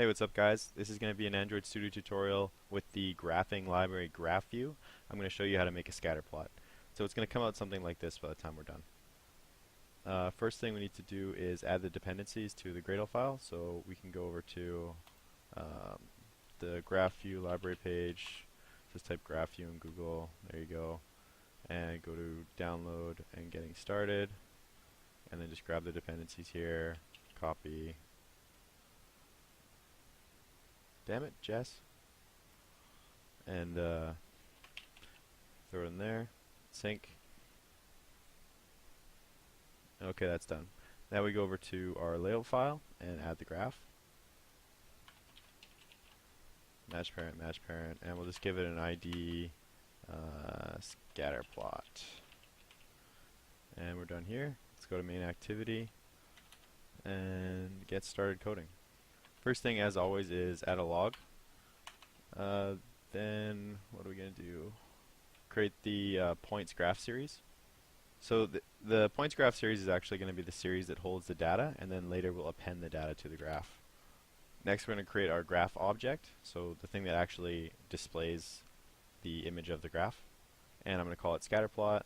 Hey, what's up guys? This is going to be an Android Studio tutorial with the graphing library GraphView. I'm going to show you how to make a scatter plot. So it's going to come out something like this by the time we're done. First thing we need to do is add the dependencies to the Gradle file. So we can go over to um, the GraphView library page. Just type GraphView in Google. There you go. And go to download and getting started. And then just grab the dependencies here, copy. Damn it, Jess. And throw it in there. Sync. Okay, that's done. Now we go over to our layout file and add the graph. Match parent, and we'll just give it an ID scatter plot. And we're done here. Let's go to main activity and get started coding. First thing, as always, is add a log. Then what are we going to do? Create the points graph series. So the points graph series is actually going to be the series that holds the data, and then later we'll append the data to the graph. Next, we're going to create our graph object, so the thing that actually displays the image of the graph. And I'm going to call it scatterplot.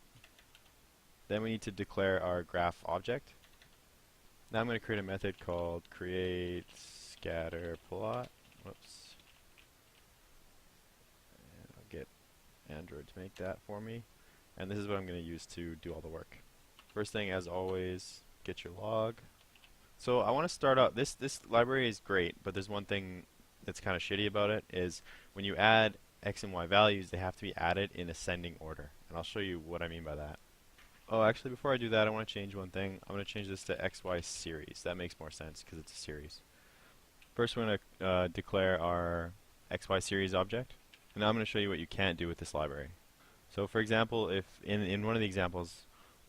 Then we need to declare our graph object. Now I'm going to create a method called create scatterplot. Whoops. And I'll get Android to make that for me. And this is what I'm going to use to do all the work. First thing, as always, get your log. So I want to start out, this library is great, but there's one thing that's kind of shitty about it, is when you add x and y values, they have to be added in ascending order. And I'll show you what I mean by that. Oh, actually, before I do that, I want to change one thing. I'm going to change this to xy series. That makes more sense because it's a series. First, we're going to declare our xy series object. And now I'm going to show you what you can't do with this library. So for example, if in one of the examples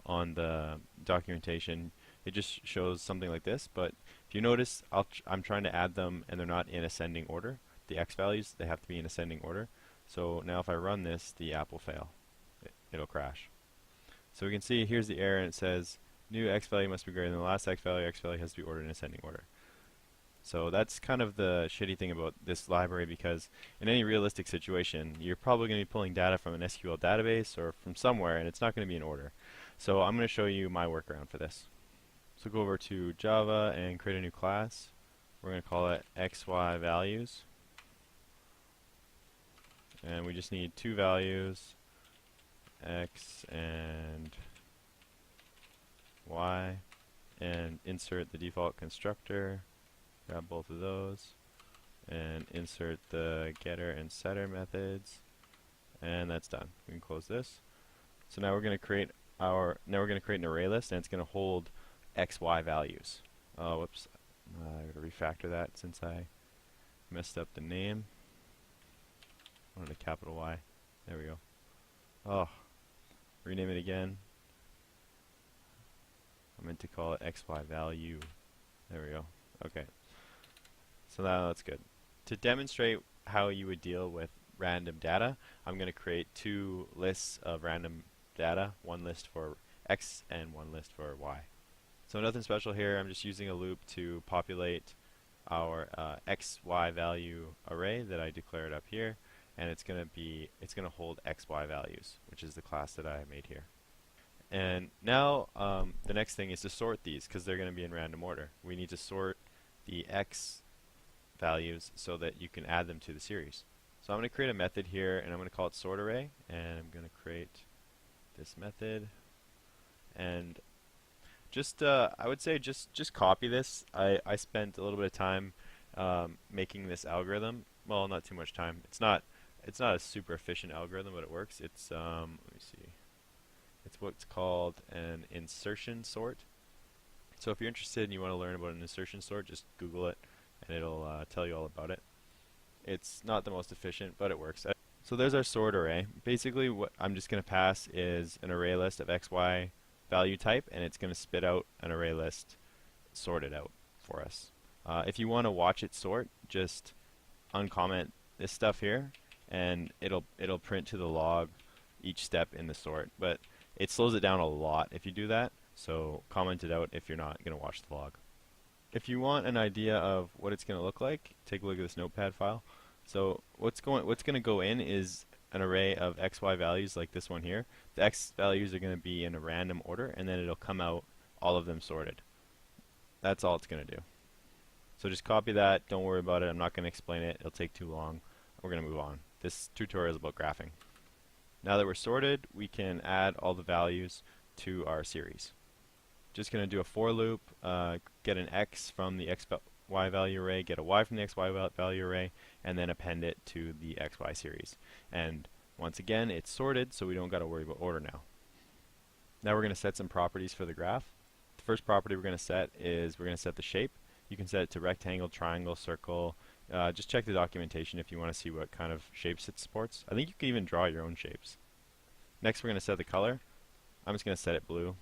on the documentation, it just shows something like this. But if you notice, I'm trying to add them and they're not in ascending order. The x values, they have to be in ascending order. So now if I run this, the app will fail. It'll crash. So we can see here's the error, and it says new x value must be greater than the last x value. X value has to be ordered in ascending order. So that's kind of the shitty thing about this library, because in any realistic situation, you're probably going to be pulling data from an SQL database or from somewhere, and it's not going to be in order. So I'm going to show you my workaround for this. So go over to Java and create a new class. We're going to call it xy values. And we just need two values, x and y, and insert the default constructor. Grab both of those and insert the getter and setter methods, and that's done. We can close this. So now we're going to create an array list, and it's going to hold xy values. Oh, whoops! I gotta refactor that since I messed up the name. I wanted a capital Y. There we go. Oh, rename it again. I meant to call it xy value. There we go. Okay. So now that's good. To demonstrate how you would deal with random data, I'm going to create two lists of random data, one list for x and one list for y. So nothing special here. I'm just using a loop to populate our xy value array that I declared up here, and it's going to hold xy values, which is the class that I made here. And now the next thing is to sort these, because they're going to be in random order. We need to sort the x values so that you can add them to the series. So I'm going to create a method here, and I'm going to call it sort array, and I'm going to create this method. And just I would say just copy this. I spent a little bit of time making this algorithm. Well, not too much time. It's not a super efficient algorithm, but it works. It's let me see. It's what's called an insertion sort. So if you're interested and you want to learn about an insertion sort, just Google it, and it'll tell you all about it. It's not the most efficient, but it works. So there's our sort array. Basically, what I'm just going to pass is an array list of xy value type, and it's going to spit out an array list sorted out for us. If you want to watch it sort, just uncomment this stuff here, and it'll print to the log each step in the sort. But it slows it down a lot if you do that. So comment it out if you're not going to watch the log. if you want an idea of what it's going to look like, take a look at this notepad file. So what's going to go in is an array of XY values like this one here. The X values are going to be in a random order, and then it'll come out all of them sorted. That's all it's going to do. So just copy that, don't worry about it, I'm not going to explain it, it'll take too long. We're going to move on. This tutorial is about graphing. Now that we're sorted, we can add all the values to our series. Just going to do a for loop, get an X from the XY value array, get a Y from the XY value array, and then append it to the XY series. And once again, it's sorted, so we don't got to worry about order now. Now we're going to set some properties for the graph. The first property we're going to set is we're going to set the shape. You can set it to rectangle, triangle, circle. Just check the documentation if you want to see what kind of shapes it supports. I think you can even draw your own shapes. Next we're going to set the color. I'm just going to set it blue.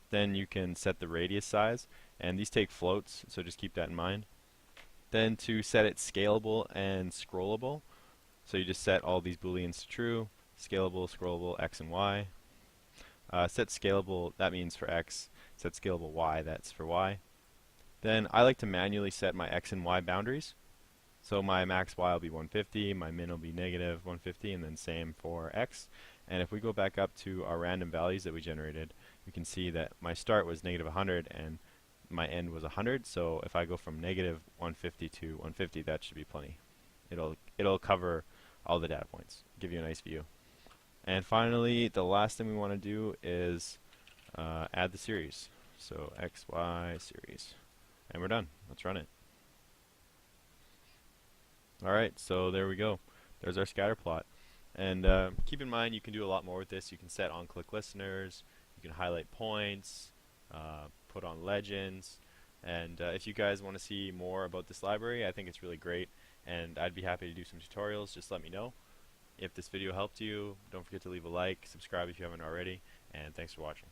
Then you can set the radius size, and these take floats, so just keep that in mind. Then to set it scalable and scrollable, so you just set all these booleans to true, scalable, scrollable, X and Y. Set scalable, that means for X. Set scalable Y, that's for Y. Then I like to manually set my X and Y boundaries. So my max Y will be 150, my min will be negative 150, and then same for X. And if we go back up to our random values that we generated, you can see that my start was negative 100 and my end was 100. So if I go from negative 150 to 150, that should be plenty. It'll cover all the data points, give you a nice view. And finally, the last thing we want to do is add the series. So XY series. And we're done. Let's run it. Alright, so there we go. There's our scatter plot. And keep in mind you can do a lot more with this. You can set on-click listeners, you can highlight points, put on legends, and if you guys want to see more about this library, I think it's really great, and I'd be happy to do some tutorials. Just let me know. If this video helped you, don't forget to leave a like, subscribe if you haven't already, and thanks for watching.